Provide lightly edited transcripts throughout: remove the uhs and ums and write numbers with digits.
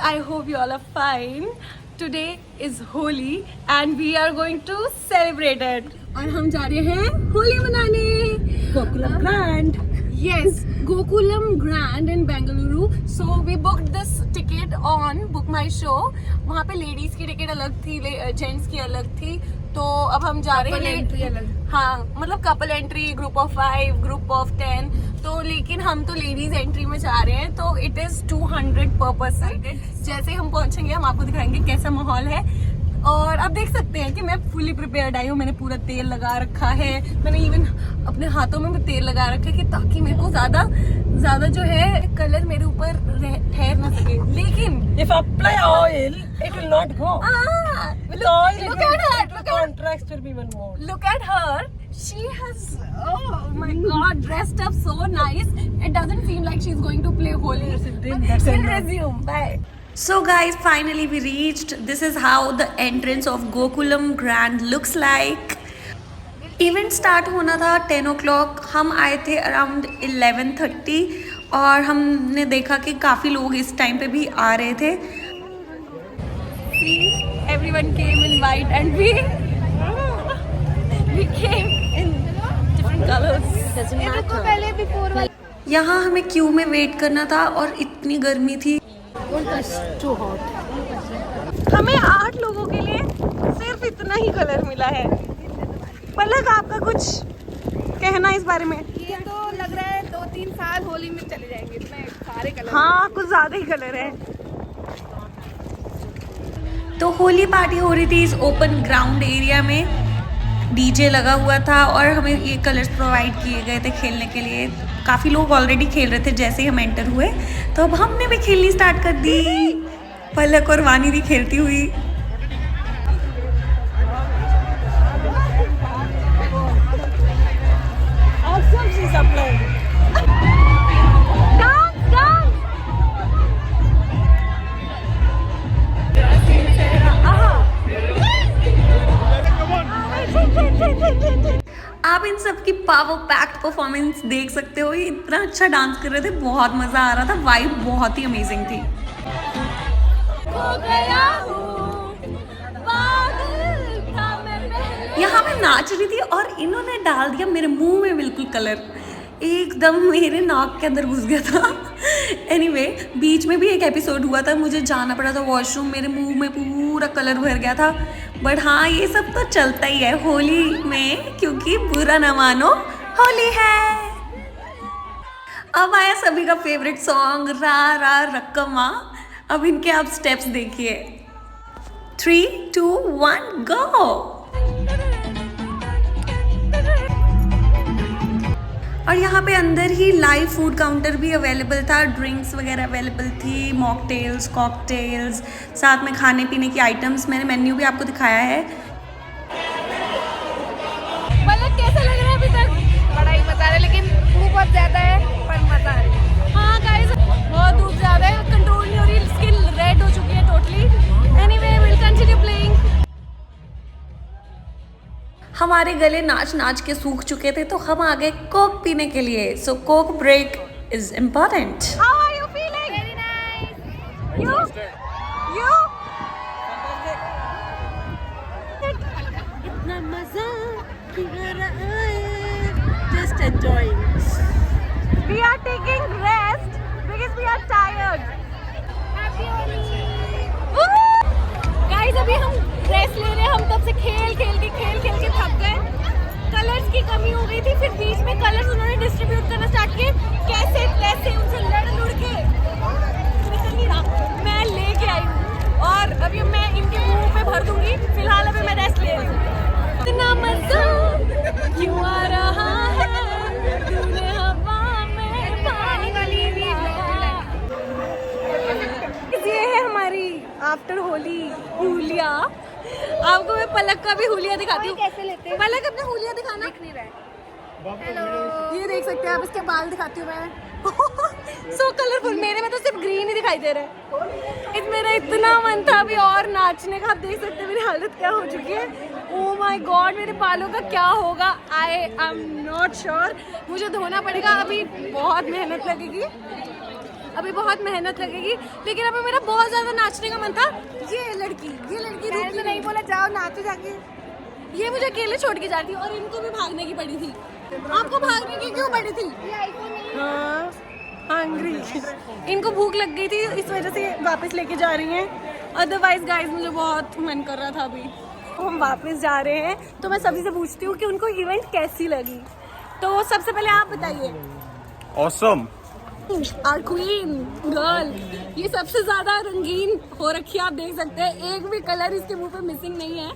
I hope you all are fine. Today is Holi and we are going to celebrate it. और हम जा रहे हैं होली मनाने Gokulam Grand. Yes, Gokulam Grand in Bengaluru. So we booked this ticket on Book My Show. वहाँ पे ladies की ticket अलग थी, जेंट्स की अलग थी. तो अब हम जा रहे हैं एंट्री अलग. हाँ, मतलब couple entry, group of 5, group of 10. तो लेकिन हम तो लेडीज एंट्री में जा रहे हैं, तो इट इज 200 पर पर्सन. जैसे हम पहुंचेंगे हम आपको दिखाएंगे कैसा माहौल है. और आप देख सकते हैं कि मैं फुली प्रिपेयर्ड आई हूँ. मैंने पूरा तेल लगा रखा है, मैंने इवन अपने हाथों में भी तेल लगा रखा है कि ताकि मेरे को ज्यादा जो है कलर मेरे ऊपर ठहर ना सके. लेकिन If I apply oil, it will not go. With oil, look at her, the contrast will be even more. look at her. She has, oh my god, dressed up so nice. It doesn't seem like she's going to play Holi. That's We'll enough. resume. Bye. So guys, finally we reached. This is how the entrance of Gokulam Grand looks like. Event start होना था 10 o'clock. हम आए थे around 11:30 और हमने देखा कि काफ़ी लोग इस टाइम पे भी आ रहे थे. See, everyone came in white and we came in different colors. यहाँ हमें क्यू में वेट करना था और इतनी गर्मी थी. Too hot. हमें 8 लोगों के लिए सिर्फ इतना ही कलर मिला है. पलक, आपका कुछ कहना इस बारे में? ये तो लग रहा है 2-3 साल होली में चले जाएंगे. इतने सारे कलर. हाँ, कुछ ज्यादा ही कलर है. तो होली पार्टी हो रही थी इस ओपन ग्राउंड एरिया में. डीजे लगा हुआ था और हमें ये कलर्स प्रोवाइड किए गए थे खेलने के लिए. काफ़ी लोग ऑलरेडी खेल रहे थे जैसे ही हम एंटर हुए, तो अब हमने भी खेलनी स्टार्ट कर दी. पलक और वानी भी खेलती हुई. आप इन सब की पावर पैक्ड परफॉर्मेंस देख सकते हो. ये इतना अच्छा डांस कर रहे थे, बहुत मजा आ रहा था. वाइब बहुत ही अमेजिंग थी. यहाँ मैं नाच रही थी और इन्होंने डाल दिया मेरे मुंह में बिल्कुल कलर. एकदम मेरे नाक के अंदर घुस गया था. एनीवे, बीच में भी एक एपिसोड हुआ था, मुझे जाना पड़ा था वॉशरूम. मेरे मुंह में पूरा कलर भर गया था. बट हाँ, ये सब तो चलता ही है होली में, क्योंकि बुरा ना मानो, होली है. अब आया सभी का फेवरेट सॉन्ग, रा रा रक्कमा. अब इनके आप स्टेप्स देखिए. 3, 2, 1 गो. और यहाँ पे अंदर ही लाइव फूड काउंटर भी अवेलेबल था. ड्रिंक्स वगैरह अवेलेबल थी, मॉकटेल्स, कॉकटेल्स, साथ में खाने पीने की आइटम्स. मैंने मेन्यू भी आपको दिखाया है. मतलब कैसा लग रहा है अभी तक? बड़ा ही मजा आ रहा है, लेकिन धूप बहुत ज्यादा है, पर मजा आ रहा है. हाँ गाइस, बहुत धूप ज़्यादा है, कंट्रोल नहीं हो रही, स्किन रेड हो चुकी है totally. Anyway, will continue playing. हमारे गले नाच नाच के सूख चुके थे, तो हम आ गए कोक पीने के लिए. So Coke break is important. How are you feeling? Very nice. You इतना मजा just enjoying. We are taking rest because we are tired. Happy Holi. Guys, अभी हम रेस्ट ले रहे हैं. हम तब से खेल खेल के थक गए. कलर्स की कमी हो गई थी, फिर बीच में कलर्स उन्होंने डिस्ट्रीब्यूट करना स्टार्ट किए. कैसे तैसे उनसे लड़ के निकल नहीं रहा. मैं लेके आई हूँ और अभी मैं इनके मुंह पे भर दूंगी. फिलहाल अभी मैं रेस्ट ले रही हूँ. इतना मजा क्यों आ रहा है, तूने हवा में पानी वाली. ये है हमारी आफ्टर होली हुलिया. आपको मैं पलक का भी हुलिया दिखाती हूँ. कैसे लेते हैं? पलक, अपना हुलिया दिखाना. दिख नहीं रहा है. हेलो. ये देख सकते हैं आप, इसके बाल दिखाती हूँ मैं. सो कलरफुल. मेरे में तो सिर्फ ग्रीन ही दिखाई दे रहा है. मेरा इतना मन था अभी और नाचने का. आप देख सकते हैं मेरी हालत क्या हो चुकी है. ओह माय गॉड, मेरे बालों का क्या होगा? I am not sure. मुझे धोना पड़ेगा, अभी बहुत मेहनत लगेगी. अभी बहुत मेहनत लगेगी, लेकिन अभी मेरा बहुत ज़्यादा नाचने का मन था। ये लड़की रुक नहीं बोला जाओ नाचो जाके, ये मुझे अकेले छोड़ के जाती और इनको भी भागने की पड़ी थी। आपको भागने की क्यों पड़ी थी? हाँ हंग्री, इनको भूख लग गई थी इस वजह से वापस लेके जा रही हैं। अदरवाइज गाइस मुझे बहुत मन कर रहा था अभी। हम वापस जा रहे हैं तो मैं सभी से पूछती हूँ कि उनको इवेंट कैसी लगी। तो सबसे पहले आप बताइए। ऑसम। आवर क्वीन गर्ल, ये सबसे ज्यादा रंगीन हो रखी है, आप देख सकते हैं एक भी कलर इसके मुंह पे मिसिंग नहीं है।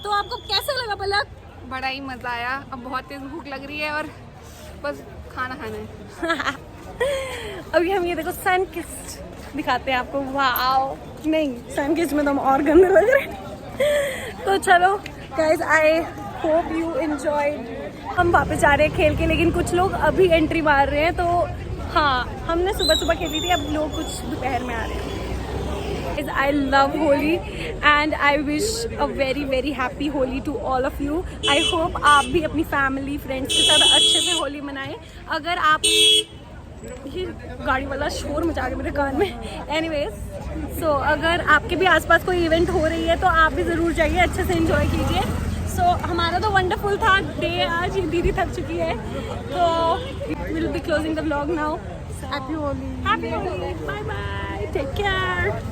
तो आपको कैसा लगा पलक? बड़ा ही मज़ा आया। अब बहुत तेज़ भूख लग रही है और बस खाना खाना है। अभी हम ये देखो सन किस्ट दिखाते हैं आपको। वाओ, नहीं सन किस्ट में तो हम और गंदे लग रहे हैं। तो चलो guys, I hope you enjoyed. हम वापस जा रहे हैं खेल के, लेकिन कुछ लोग अभी एंट्री मार रहे हैं। तो हाँ, हमने सुबह सुबह खेली थी, अब लोग कुछ दोपहर में आ रहे हैं। I love Holi and I wish a very very happy Holi to all of you. I hope आप भी अपनी फैमिली फ्रेंड्स के साथ अच्छे से होली मनाएं। अगर आप, ये गाड़ी वाला शोर मचा के मेरे कान में। एनीवेज, सो अगर आपके भी आसपास कोई इवेंट हो रही है तो आप भी ज़रूर जाइए, अच्छे से एंजॉय कीजिए। सो हमारा तो वंडरफुल था डे आज। ये दीदी थक चुकी है, तो will be closing the vlog now. Happy Holi, bye bye, take care.